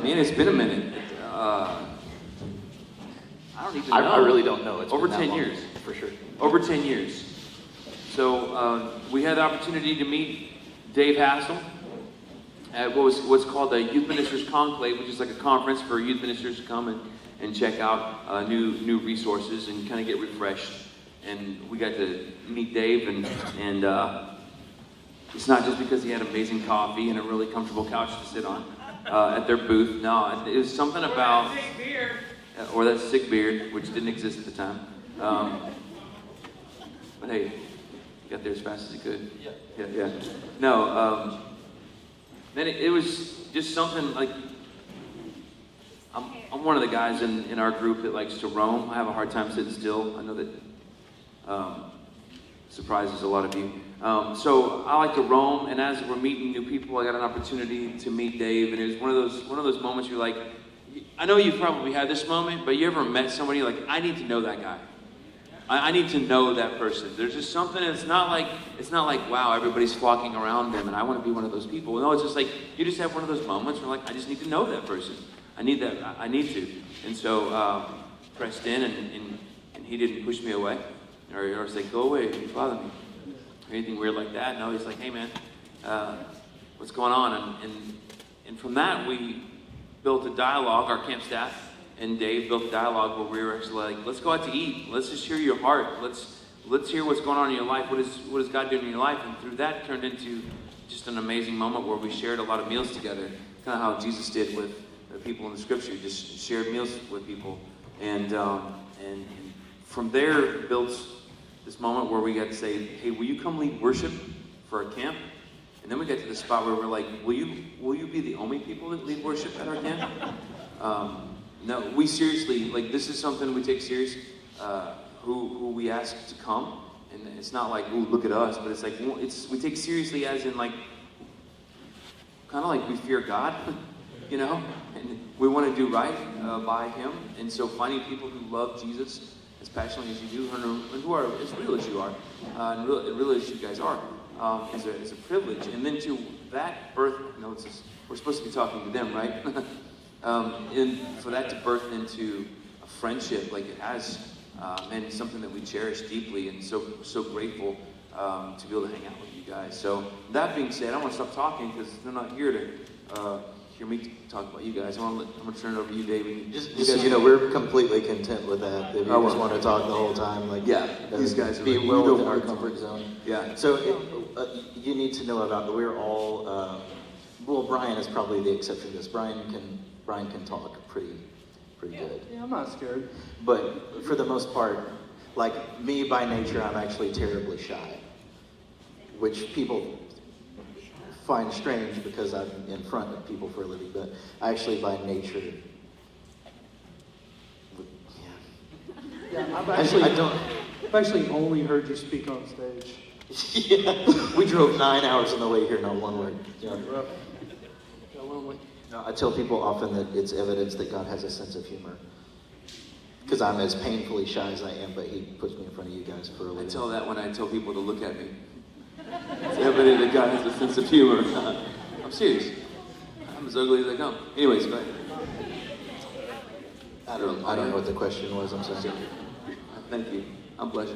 Man, it's been a minute. I don't even know. I really don't know. It's over been 10 long, years. for sure. Over 10 years. So we had the opportunity to meet Dave Hassell at what's called the Youth Ministers Conclave, which is like a conference for youth ministers to come and check out new resources and kind of get refreshed. And we got to meet Dave, and it's not just because he had amazing coffee and a really comfortable couch to sit on at their booth. No, it was something about... Or that sick beard, which didn't exist at the time. But hey, you got there as fast as you could. Yeah. No, then it was just something like, I'm one of the guys in our group that likes to roam. I have a hard time sitting still. I know that surprises a lot of you. So I like to roam, and as we're meeting new people, I got an opportunity to meet Dave, and it was one of those moments you're like, I know you've probably had this moment, but you ever met somebody like, I need to know that guy. I need to know that person. There's just something, it's not like, wow, everybody's flocking around them and I want to be one of those people. No, it's just like, you just have one of those moments where like, I just need to know that person. I need to. And so, pressed in and he didn't push me away. Or say, go away, you bother me. Or anything weird like that. No, he's like, hey man, what's going on? And from that, we built a dialogue, our camp staff and Dave built a dialogue where we were actually like, let's go out to eat. Let's just hear your heart. Let's hear what's going on in your life. What is God doing in your life? And through that, it turned into just an amazing moment where we shared a lot of meals together. Kind of how Jesus did with the people in the scripture, just shared meals with people. And from there, built this moment where we got to say, hey, will you come lead worship for our camp? And then we get to the spot where we're like, will you be the only people that lead worship at our camp? No, we seriously, like, this is something we take serious, who we ask to come. And it's not like, ooh, look at us, but it's like, we take seriously as in like, kind of like we fear God, you know? And we want to do right by Him. And so finding people who love Jesus as passionately as you do, and who are as real as you are, and real as you guys are, is a privilege. And then to that birth, we're supposed to be talking to them, right? And for that to birth into a friendship like it has, and something that we cherish deeply, and so grateful to be able to hang out with you guys. So that being said, I want to stop talking because they're not here to hear me talk about you guys. I'm gonna turn it over to you, David. Just so you know, we're completely content with that. If you just want to talk the whole time, like these guys are be like, well within our comfort zone. Yeah. So you need to know about that. We're all. Well, Brian is probably the exception to this. Brian can talk pretty good. Yeah, I'm not scared. But for the most part, like me by nature, I'm actually terribly shy, which people find strange because I'm in front of people for a living. But actually, by nature, I've actually only heard you speak on stage. Yeah, we drove 9 hours on the way here, not one word. Yeah. I tell people often that it's evidence that God has a sense of humor. Because I'm as painfully shy as I am, but He puts me in front of you guys for a living. I tell that when I tell people to look at me. It's evident that God has a sense of humor. I'm serious. I'm as ugly as they come. Anyways, go ahead. I don't know what the question was, I'm sorry. Thank you. I'm pleasure.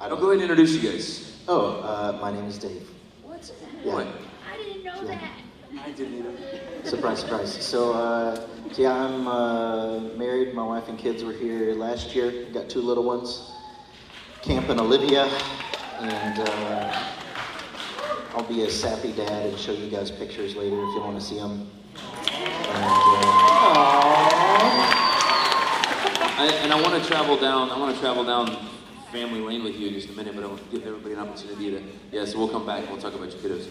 I'll go ahead and introduce you guys. My name is Dave. What's that? Yeah. What? I didn't know that. I didn't either. Surprise, surprise. So, I'm married. My wife and kids were here last year. Got 2 little ones, Camp and Olivia. And I'll be a sappy dad and show you guys pictures later if you want to see them. And I want to travel down family lane with you in just a minute, but I want to give everybody an opportunity to, so we'll come back and we'll talk about your kiddos.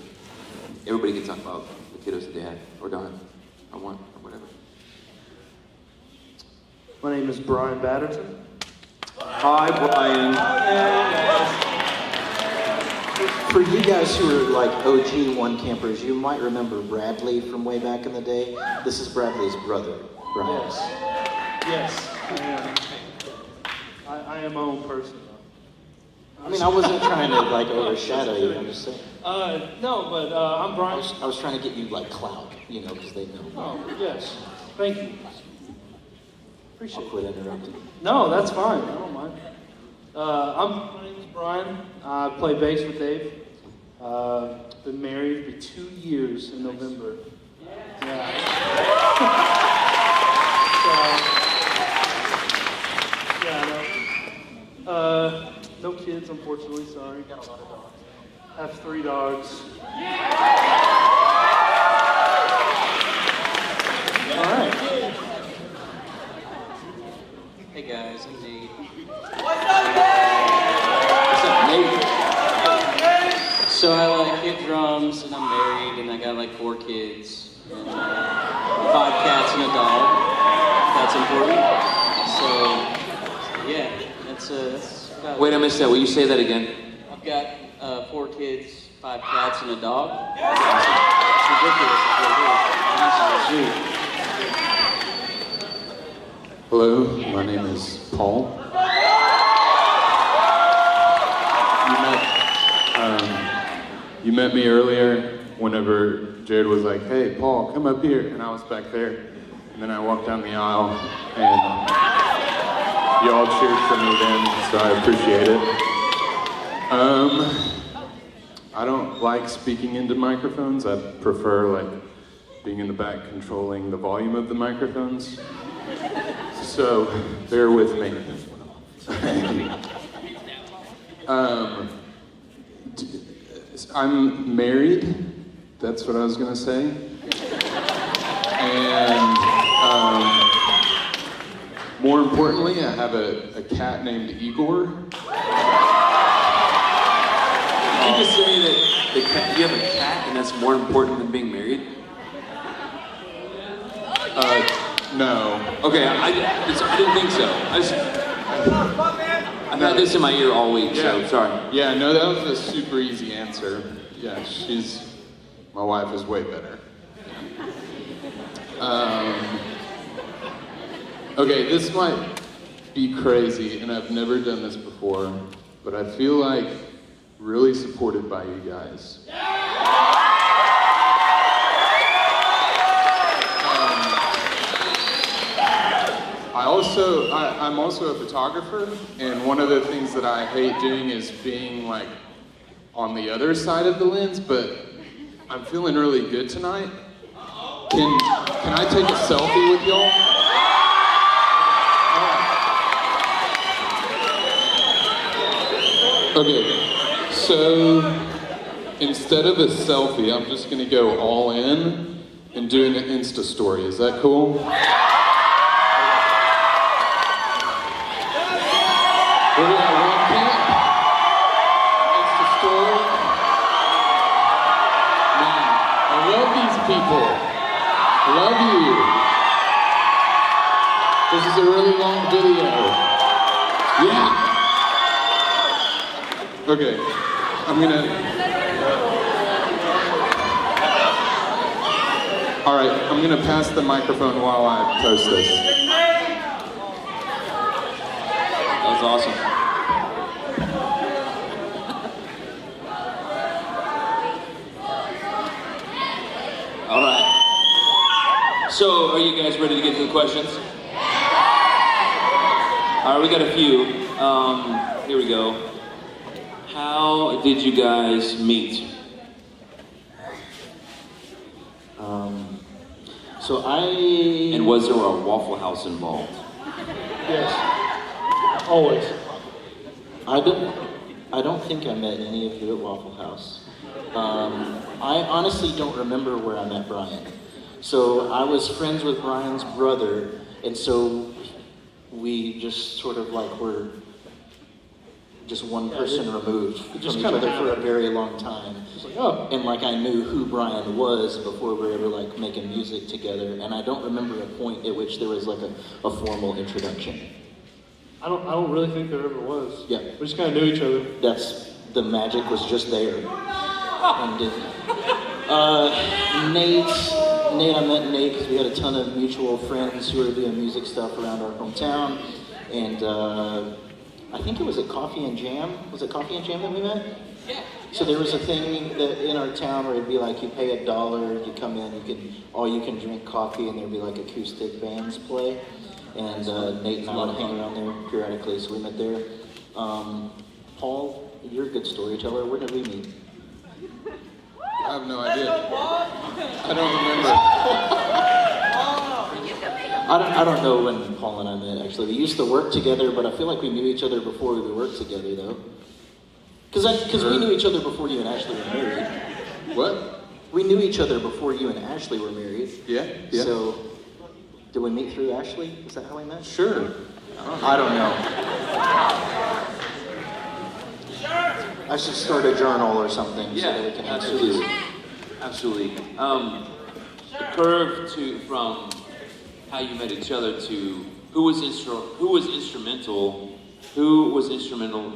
Everybody can talk about the kiddos that they had, or don't have, or want, or whatever. My name is Brian Batterton. Hi, Brian. For you guys who are like OG one campers, you might remember Bradley from way back in the day. This is Bradley's brother, Brian. Yes, I am. I am my own person, though. I mean, I wasn't trying to like overshadow you. I'm just saying. No, but I'm Brian. I was trying to get you like clout. you know, because they know. Oh, yes. Thank you. Appreciate I'll it. quit interrupting. No, that's fine. I don't mind. My name is Brian. I play bass with Dave. Been married for 2 years in November. Yeah. No kids, unfortunately. Sorry. Got a lot of dogs. I have 3 dogs. All right. Hey guys, I'm Nate. What's up, Nate? So I hit drums and I'm married and I got 4 kids and 5 cats and a dog. That's important. So yeah, that's about Wait, I missed that. Will you say that again? I've got 4 kids, 5 cats and a dog. It's ridiculous. Hello, my name is Paul. You met me earlier whenever Jared was like, "Hey, Paul, come up here," and I was back there. And then I walked down the aisle, and you all cheered for me then, so I appreciate it. I don't like speaking into microphones. I prefer being in the back controlling the volume of the microphones. So bear with me. I'm married. That's what I was gonna say. And more importantly, I have a cat named Igor. Did you just say that you have a cat and that's more important than being married? No. Okay, I didn't think so. I've had this in my ear all week, so sorry. Yeah, no, that was a super easy answer. Yeah, my wife is way better. Okay, this might be crazy, and I've never done this before, but I feel really supported by you guys. I'm also a photographer, and one of the things that I hate doing is being on the other side of the lens, but I'm feeling really good tonight. Can I take a selfie with y'all? Okay, so instead of a selfie, I'm just gonna go all in and do an Insta story. Is that cool? We're gonna one camp. Insta story. Man, I love these people. Love you. This is a really long video. Yeah. Okay, all right, I'm gonna pass the microphone while I post this. That was awesome. All right. So, are you guys ready to get to the questions? All right, we got a few. Here we go. How did you guys meet? And was there a Waffle House involved? Yes. Always. I don't think I met any of you at Waffle House. I honestly don't remember where I met Brian. So I was friends with Brian's brother, and so we just sort of were just one person removed from each other for a very long time. And I knew who Brian was before we were ever making music together, and I don't remember a point at which there was a formal introduction. I don't really think there ever was. Yeah. We just kind of knew each other. The magic was just there. And Nate, I met Nate because we had a ton of mutual friends who were doing music stuff around our hometown, and I think it was at Coffee and Jam. Was it Coffee and Jam that we met? Yeah. So there was a thing that in our town where it'd be like you pay $1, you come in, you can drink coffee, and there'd be like acoustic bands play. And Nate and I would hang around there periodically, so we met there. Paul, you're a good storyteller. Where did we meet? I have no idea. I don't remember. I don't know when Paul and I met, actually. We used to work together, but I feel like we knew each other before we worked together, though. Because we knew each other before you and Ashley were married. What? We knew each other before you and Ashley were married. Yeah. So, did we meet through Ashley? Is that how we met? Sure. I don't know. I should start a journal or something so that we can answer these. Absolutely. The curve from how you met each other to who was instrumental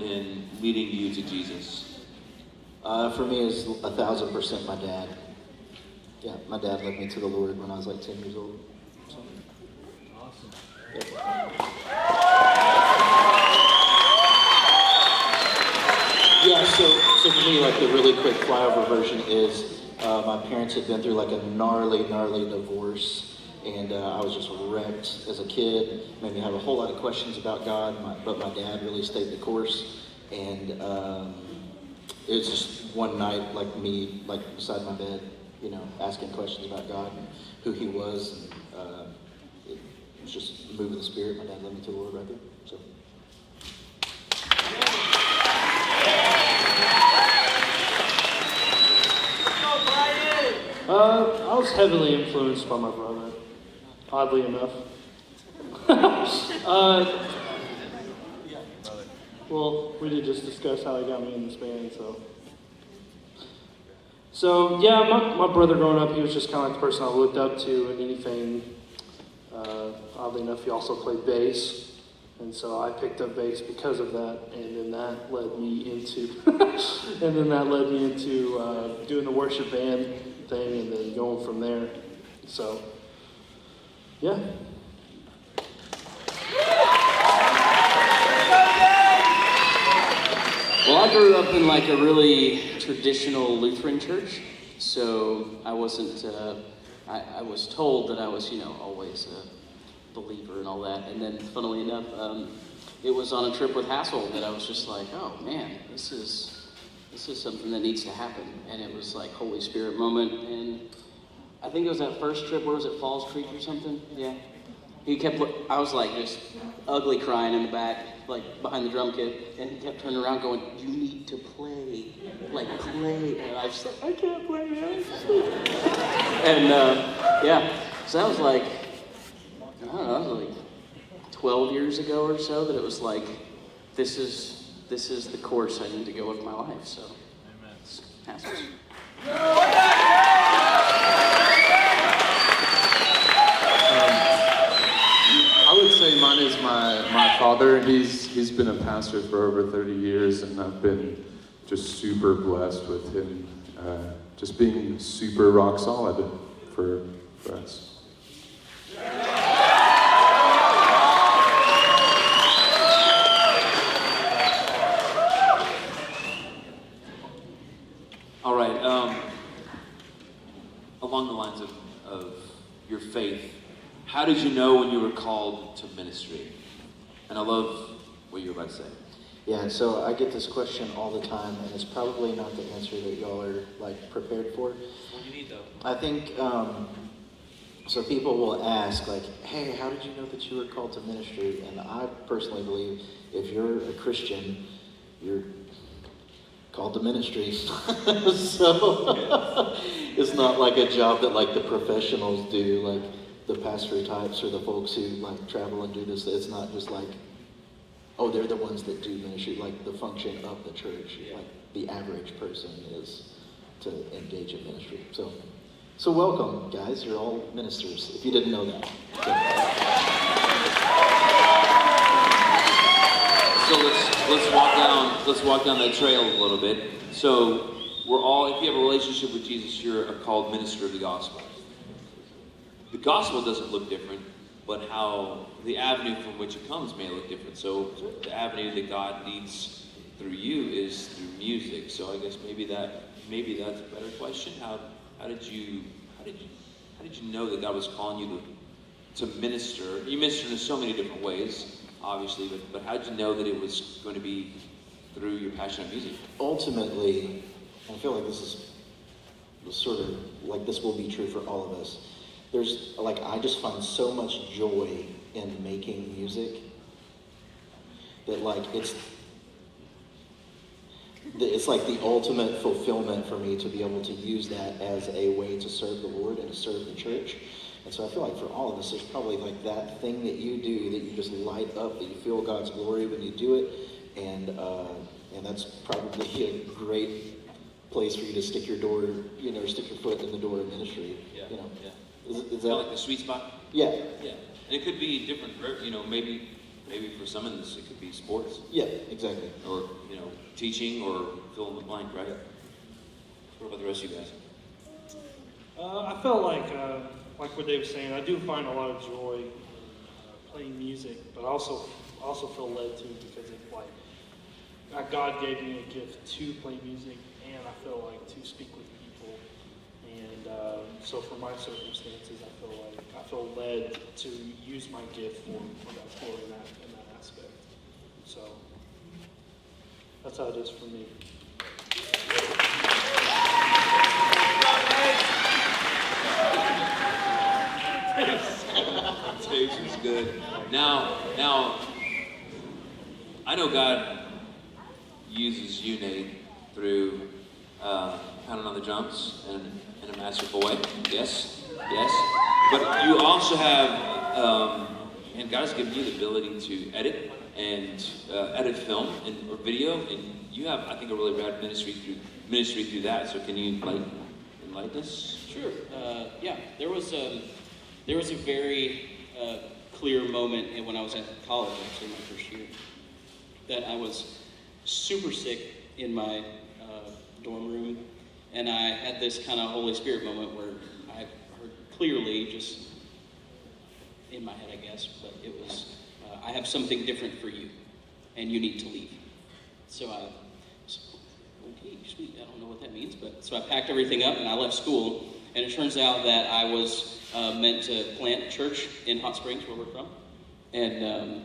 in leading you to Jesus? For me, it's 1,000% my dad. Yeah, my dad led me to the Lord when I was like 10 years old. So. Awesome. Yeah, so for me, like the really quick flyover version is my parents had been through like a gnarly divorce. And I was just wrecked as a kid. Made me have a whole lot of questions about God, but my dad really stayed the course. And it was just one night, like me, like beside my bed, you know, asking questions about God and who He was. And, it was just moving the Spirit. My dad led me to the Lord right there. So. I was heavily influenced by my brother, oddly enough. Well, we did just discuss how he got me in this band, so. So, yeah, my brother growing up, he was just kind of like the person I looked up to in anything. Oddly enough, he also played bass, and so I picked up bass because of that, and then that led me into, doing the worship band thing, and then going from there. So, yeah. Well, I grew up in like a really traditional Lutheran church, so I wasn't, I was told that I was, always a believer and all that, and then funnily enough, it was on a trip with Hassell that I was just like, oh man, this is something that needs to happen, and it was like Holy Spirit moment, and I think it was that first trip, where was it, Falls Creek or something? Yeah. I was like just ugly crying in the back, like behind the drum kit, and he kept turning around going, you need to play, play. And I was like, I can't play, man. And yeah, so that was like, I don't know, that was like 12 years ago or so, that it was like, this is the course I need to go with my life, so. Amen. It's Hassell. I would say mine is my father. He's been a pastor for over 30 years, and I've been just super blessed with him, just being super rock solid for us. All right. Along the lines of your faith, how did you know when you were called to ministry? And I love what you're about to say. Yeah, so I get this question all the time, and it's probably not the answer that y'all are like prepared for. What do you need though? I think, so people will ask like, hey, how did you know that you were called to ministry? And I personally believe if you're a Christian, you're called to ministry. So it's not like a job that like the professionals do, like the pastor types or the folks who like travel and do this. It's not just like, oh, they're the ones that do ministry. Like the function of the church, like the average person is to engage in ministry. So welcome, guys. You're all ministers, if you didn't know that. So let's walk down that trail a little bit. So we're all, if you have a relationship with Jesus, you're a called minister of the gospel. The gospel doesn't look different, but how the avenue from which it comes may look different. So the avenue that God needs through you is through music. So I guess maybe that's a better question. How did you know that God was calling you to minister? You minister in so many different ways, obviously, but how did you know that it was going to be through your passion of music? Ultimately, I feel like this is sort of like this will be true for all of us. There's like, I just find so much joy in making music that like it's like the ultimate fulfillment for me to be able to use that as a way to serve the Lord and to serve the church. And so I feel like for all of us, there's probably like that thing that you do that you just light up, that you feel God's glory when you do it, and that's probably a great place for you to stick your foot in the door of ministry. Yeah. You know, Yeah. Is that like the sweet spot? Yeah. Yeah. And it could be different. Maybe for some of this it could be sports. Yeah. Exactly. Or teaching, or fill in the blank, right? What about the rest of you guys? I felt like what Dave was saying, I do find a lot of joy playing music, but I also feel led to because of God gave me a gift to play music, and I feel like to speak with people. And so for my circumstances, I feel led to use my gift for God's glory in that aspect. So that's how it is for me. Taste is good. Now, I know God uses you, Nate, through pounding on the drums in a masterful way. Yes. But you also have, and God has given you the ability to edit and edit film or video, and you have, I think, a really rad ministry through that. So can you enlighten us? Sure. Yeah. There was a very clear moment when I was at college, actually, my first year, that I was super sick in my dorm room, and I had this kind of Holy Spirit moment where I heard clearly, just in my head, I guess, but it was, I have something different for you, and you need to leave. So okay, sweet, I don't know what that means, but so I packed everything up and I left school, and it turns out that I was meant to plant a church in Hot Springs, where we're from, and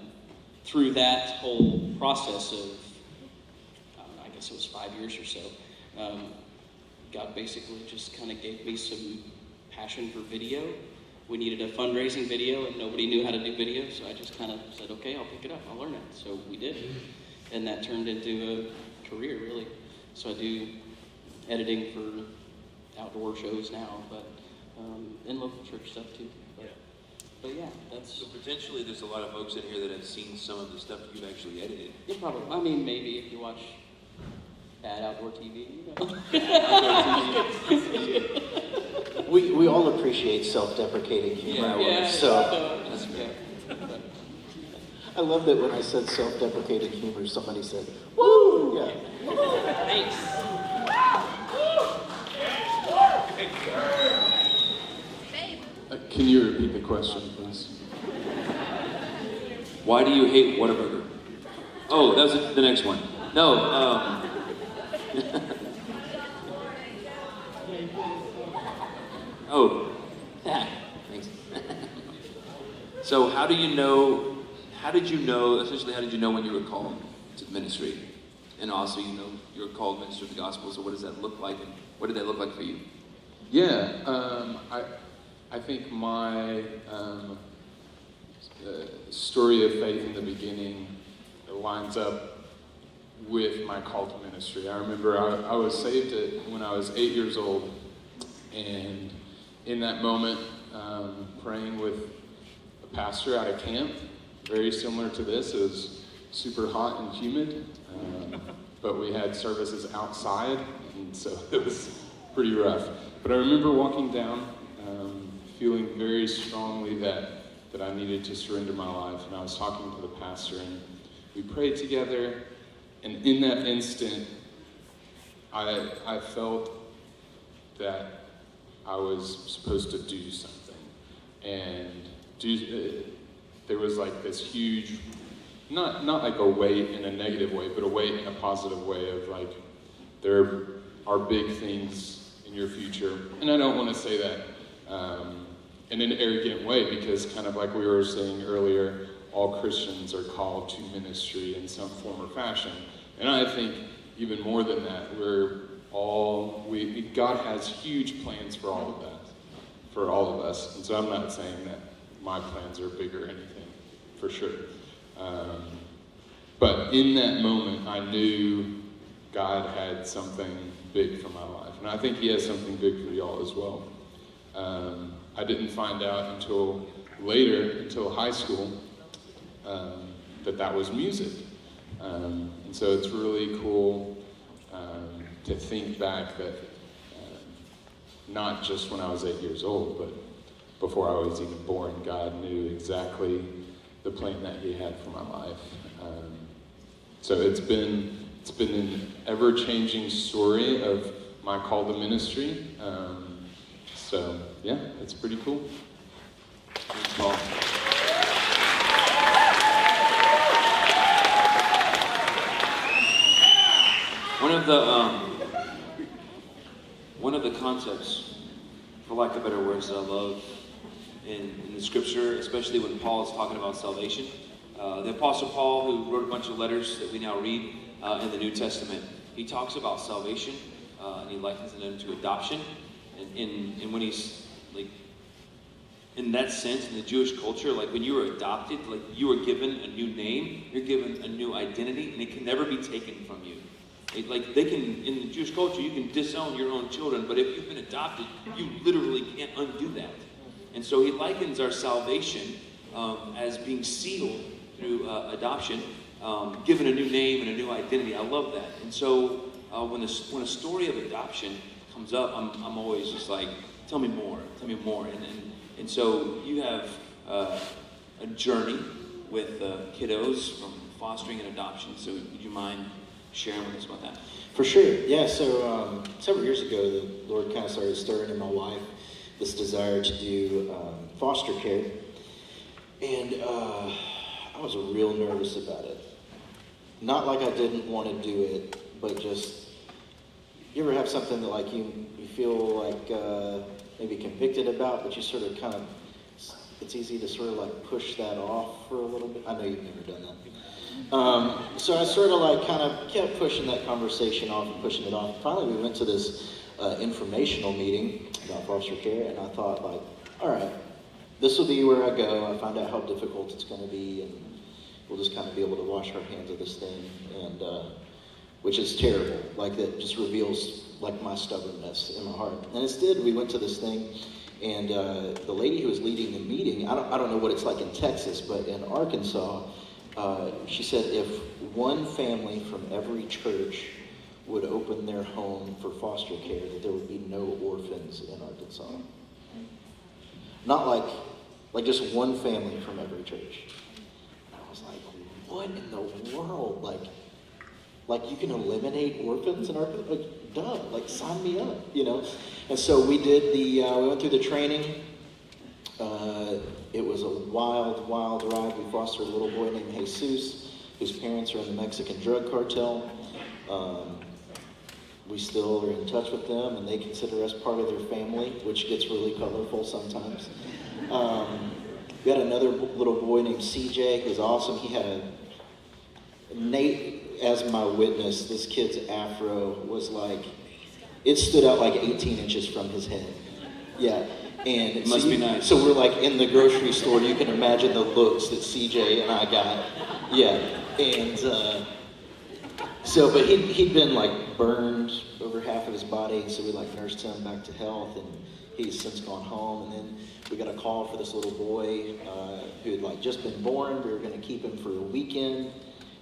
through that whole process of, I guess it was 5 years or so, God basically just kind of gave me some passion for video. We needed a fundraising video, and nobody knew how to do video, so I just kind of said, okay, I'll pick it up, I'll learn it. So we did, and that turned into a career, really. So I do editing for outdoor shows now, but and local church stuff too. But yeah, that's... So potentially there's a lot of folks in here that have seen some of the stuff that you've actually edited. Yeah, probably. I mean, maybe if you watch bad outdoor TV, We all appreciate self-deprecating humor. That's yeah. I love that when I said self-deprecating humor, somebody said, "Woo!" Yeah. Thanks. Can you repeat the question, please? Why do you hate Whataburger? Oh, that was the next one. No. Oh. Thanks. So how did you know when you were called to the ministry? And also, you were called to minister the gospel, so what does that look like, and what did that look like for you? Yeah, I think my story of faith in the beginning lines up with my call to ministry. I remember I was saved when I was 8 years old, and in that moment, praying with a pastor out of camp, very similar to this. It was super hot and humid, but we had services outside, and so it was pretty rough. But I remember walking down, feeling very strongly that I needed to surrender my life, and I was talking to the pastor, and we prayed together, and in that instant, I felt that I was supposed to do something, and there was like this huge not like a weight in a negative way, but a weight in a positive way of like, there are big things in your future. And I don't want to say that in an arrogant way, because kind of like we were saying earlier, all Christians are called to ministry in some form or fashion. And I think even more than that, God has huge plans for all of that, for all of us. And so I'm not saying that my plans are big or anything, for sure. But in that moment, I knew God had something big for my life. And I think he has something big for y'all as well. I didn't find out until later, until high school, that was music. And so it's really cool to think back that not just when I was 8 years old, but before I was even born, God knew exactly the plan that he had for my life. So it's been an ever-changing story of my call to ministry. So yeah, it's pretty cool. Thanks, Paul. One of the concepts, for lack of better words, that I love in the scripture, especially when Paul is talking about salvation. The Apostle Paul, who wrote a bunch of letters that we now read in the New Testament, he talks about salvation and he likens it to adoption. And when he's like, in that sense, in the Jewish culture, like when you were adopted, like you were given a new name, you're given a new identity, and it can never be taken from you. Like they can, in the Jewish culture, you can disown your own children, but if you've been adopted, you literally can't undo that. And so he likens our salvation as being sealed through adoption, given a new name and a new identity. I love that. And so when a story of adoption comes up, I'm always just like, tell me more. And so you have a journey with kiddos from fostering and adoption. So would you mind sharing with us about that? For sure, yeah. So several years ago, the Lord kind of started stirring in my life this desire to do foster care, and I was real nervous about it. Not like I didn't want to do it, but just, you ever have something that like you feel like maybe convicted about, but you sort of kind of, it's easy to sort of like push that off for a little bit. I know you've never done that. So I sort of like kind of kept pushing that conversation off and pushing it off. Finally, we went to this informational meeting about foster care, and I thought like, all right, this will be where I go. I find out how difficult it's going to be, and we'll just kind of be able to wash our hands of this thing, and which is terrible. Like that just reveals like my stubbornness in my heart. And instead, we went to this thing, and the lady who was leading the meeting, I don't know what it's like in Texas, but in Arkansas, she said if one family from every church would open their home for foster care, that there would be no orphans in Arkansas. Not like just one family from every church. And I was like, what in the world? Like you can eliminate orphans in Arkansas? Like, duh, like sign me up, you know? And so we did we went through the training. It was a wild, wild ride. We fostered a little boy named Jesus, whose parents are in the Mexican drug cartel. We still are in touch with them, and they consider us part of their family, which gets really colorful sometimes. We had another little boy named CJ, who was awesome. He had Nate as my witness. This kid's afro was like, it stood out like 18 inches from his head. Yeah. And it must be nice. So we're like in the grocery store. You can imagine the looks that CJ and I got. Yeah. And but he'd been like burned over half of his body, and so we like nursed him back to health, and he's since gone home. And then we got a call for this little boy who had like just been born. We were going to keep him for a weekend,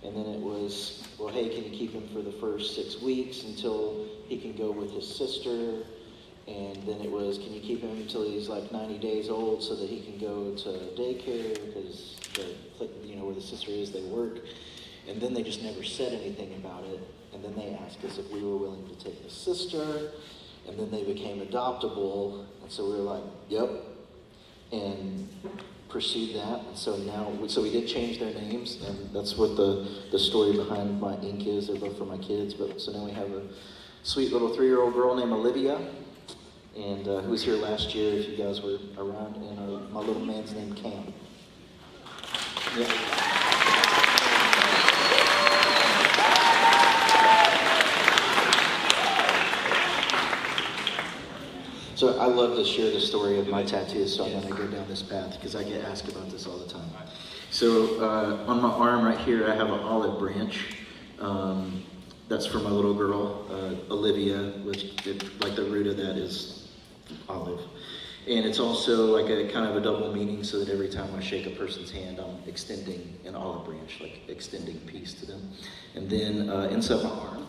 and then it was, well, hey, can you keep him for the first 6 weeks until he can go with his sister? And then it was, can you keep him until he's like 90 days old so that he can go to daycare, because where the sister is, they work. And then they just never said anything about it. And then they asked us if we were willing to take the sister. And then they became adoptable. And so we were like, yep. And pursued that, and so so we did change their names, and that's what the story behind my ink is. They're both for my kids, but so now we have a sweet little 3-year-old girl named Olivia, and who was here last year, if you guys were around, and my little man's named Cam. Yeah. So I love to share the story of my tattoos, so I'm going to go down this path because I get asked about this all the time. So on my arm right here, I have an olive branch. That's for my little girl, Olivia, which like the root of that is olive. And it's also like a kind of a double meaning, so that every time I shake a person's hand, I'm extending an olive branch, like extending peace to them. And then inside my arm,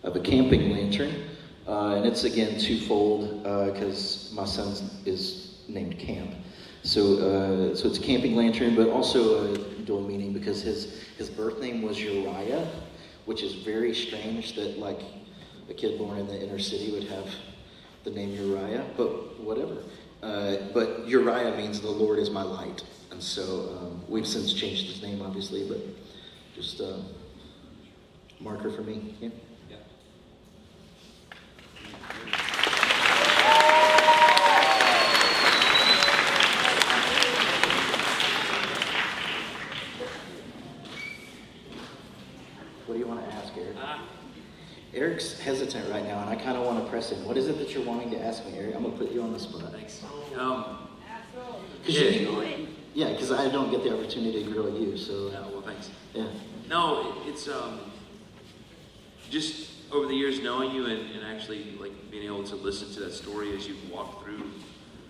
I have a camping lantern. And it's again twofold because my son is named Camp. So it's a camping lantern, but also a dual meaning because his birth name was Uriah, which is very strange that like a kid born in the inner city would have the name Uriah, but whatever. But Uriah means the Lord is my light. And so we've since changed his name, obviously, but just a marker for me. Yeah. What do you want to ask, Eric? Eric's hesitant right now, and I kind of want to press him. What is it that you're wanting to ask me, Eric? I'm going to put you on the spot. Thanks. Yeah, because I don't get the opportunity to grill you, so... Yeah, well, thanks. Yeah. No, it's just over the years knowing you and actually like being able to listen to that story as you walk through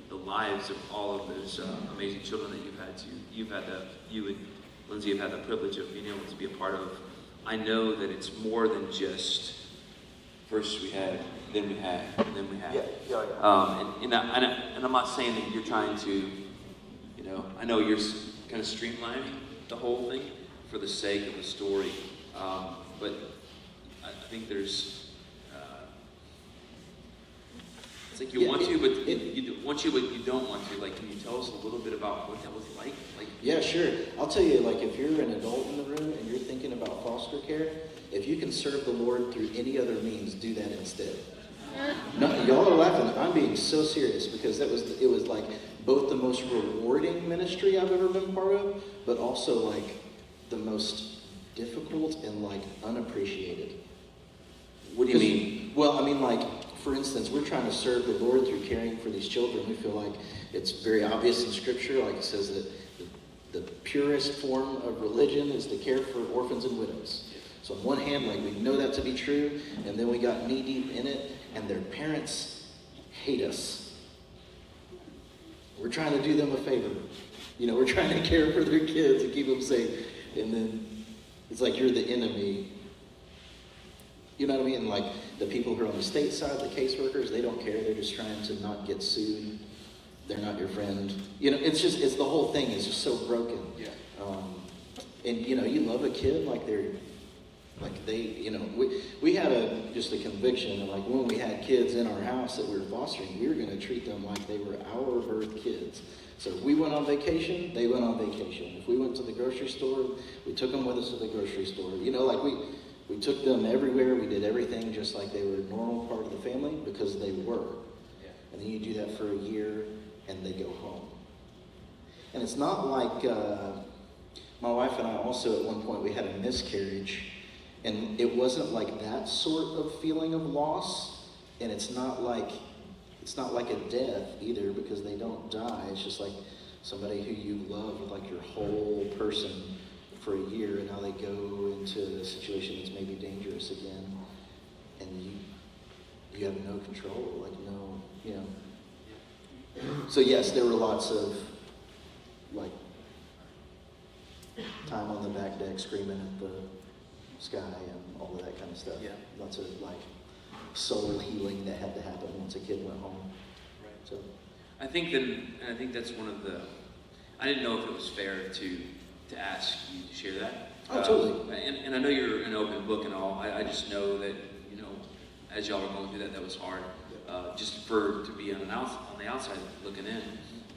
the lives of all of those amazing children that you and Lindsay have had the privilege of being able to be a part of. I know that it's more than just first we had, then we had, and then we had. And I'm not saying that you're trying to, I know you're kind of streamlining the whole thing for the sake of the story, but I think there's, it's like you want to, but you want to, but you don't want to. Like, can you tell us a little bit about what that was like? Yeah, sure. I'll tell you, like, if you're an adult in the room and you're thinking about foster care, if you can serve the Lord through any other means, do that instead. No, y'all are laughing. I'm being so serious because it was like both the most rewarding ministry I've ever been part of, but also like the most difficult and like unappreciated. What do you mean? Well, I mean, like, for instance, we're trying to serve the Lord through caring for these children. We feel like it's very obvious in Scripture, like it says that the purest form of religion is to care for orphans and widows. So on one hand, like, we know that to be true, and then we got knee deep in it, and their parents hate us. We're trying to do them a favor. We're trying to care for their kids and keep them safe. And then it's like you're the enemy. You know what I mean? Like, the people who are on the state side, the caseworkers, they don't care. They're just trying to not get sued. They're not your friend. It's the whole thing is just so broken. Yeah. And, you love a kid like we had just a conviction of, like, when we had kids in our house that we were fostering, we were going to treat them like they were our birth kids. So if we went on vacation, they went on vacation. If we went to the grocery store, we took them with us to the grocery store. We took them everywhere. We did everything just like they were a normal part of the family because they were. Yeah. And then you do that for a year, and they go home. And it's not like my wife and I also at one point we had a miscarriage, and it wasn't like that sort of feeling of loss, and it's not like a death either because they don't die. It's just like somebody who you love with like your whole person for a year, and now they go into a situation that's maybe dangerous again, and you have no control, So yes, there were lots of like time on the back deck screaming at the sky and all of that kind of stuff. Yeah. Lots of like soul healing that had to happen once a kid went home. Right. So I think that's one of the, I didn't know if it was fair to ask you to share that. Oh, totally. And I know you're an open book and all. I just know that, as y'all were going through that was hard. Just to be on the outside looking in.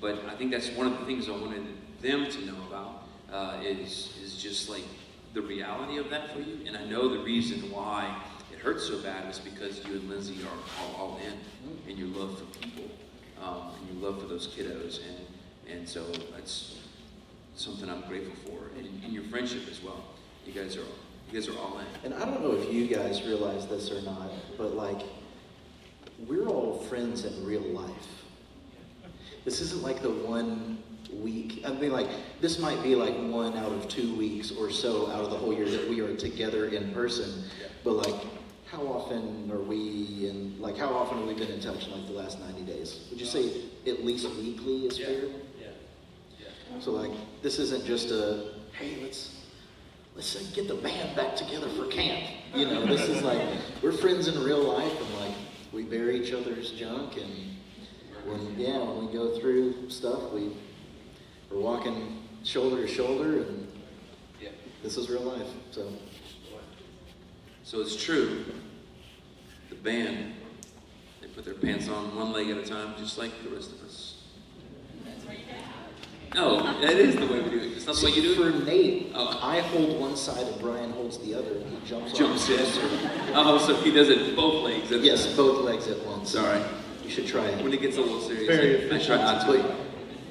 But I think that's one of the things I wanted them to know about is just like the reality of that for you. And I know the reason why it hurts so bad is because you and Lindsay are all in, and your love for people, and your love for those kiddos, and so that's something I'm grateful for, and your friendship as well. You guys are all in. And I don't know if you guys realize this or not, but like, we're all friends in real life. This isn't like the 1 week. I mean, like, this might be like 1 out of 2 weeks or so out of the whole year that we are together in person. But like, how often are we, and like, how often have we been in touch in like the last 90 days? Would you say at least weekly is fair? Yeah. So like, this isn't just a, hey, let's get the band back together for camp. You know, this is like, we're friends in real life, and like, we bear each other's junk, and when we go through stuff, we're walking shoulder to shoulder, and this is real life. So it's true. The band, they put their pants on one leg at a time, just like the rest of us. No, that is the way we do it. It's not the way you do it. For Nate, I hold one side and Brian holds the other, and he jumps in. Oh, so he does it both legs. Yes, both legs at once. Sorry. You should try it. When it gets a little serious, Very I try not to. But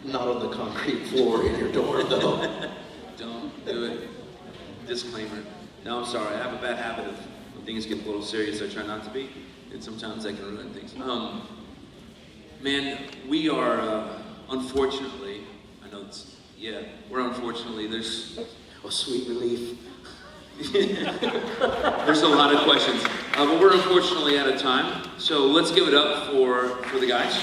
not on the concrete floor in your door, though. Don't do it. Disclaimer. No, I'm sorry. I have a bad habit of when things get a little serious, I try not to be, and sometimes that can ruin things. Man, we are unfortunately. I know it's we're unfortunately there's Sweet relief. there's a lot of questions, but we're unfortunately out of time. So let's give it up for the guys.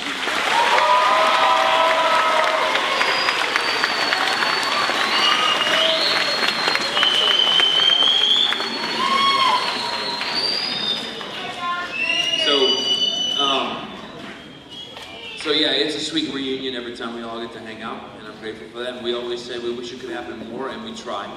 So yeah, it's a sweet reunion every time we all get to hang out, and I'm grateful for that. And we always say we wish it could happen more, and we try.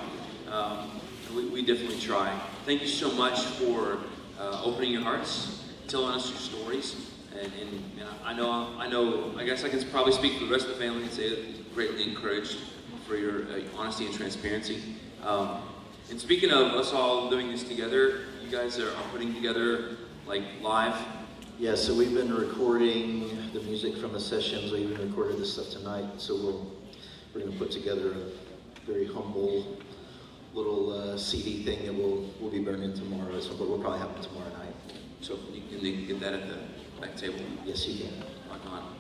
We definitely try. Thank you so much for opening your hearts, telling us your stories, and you know, I guess I can probably speak for the rest of the family and say it greatly encouraged for your honesty and transparency. And speaking of us all doing this together, you guys are putting together like live. Yeah, so we've been recording the music from the sessions. We even recorded this stuff tonight. So we're going to put together a very humble little CD thing that we'll be burning tomorrow. But we'll probably have it tomorrow night. So you can get that at the back table. Yes, you can. Rock on.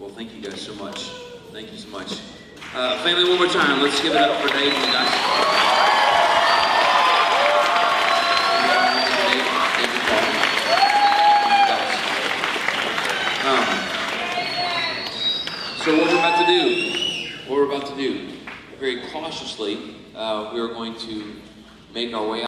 Well, thank you guys so much. Thank you so much. Family, one more time. Let's give it up for Dave and the guys. So what we're about to do, very cautiously, we are going to make our way out.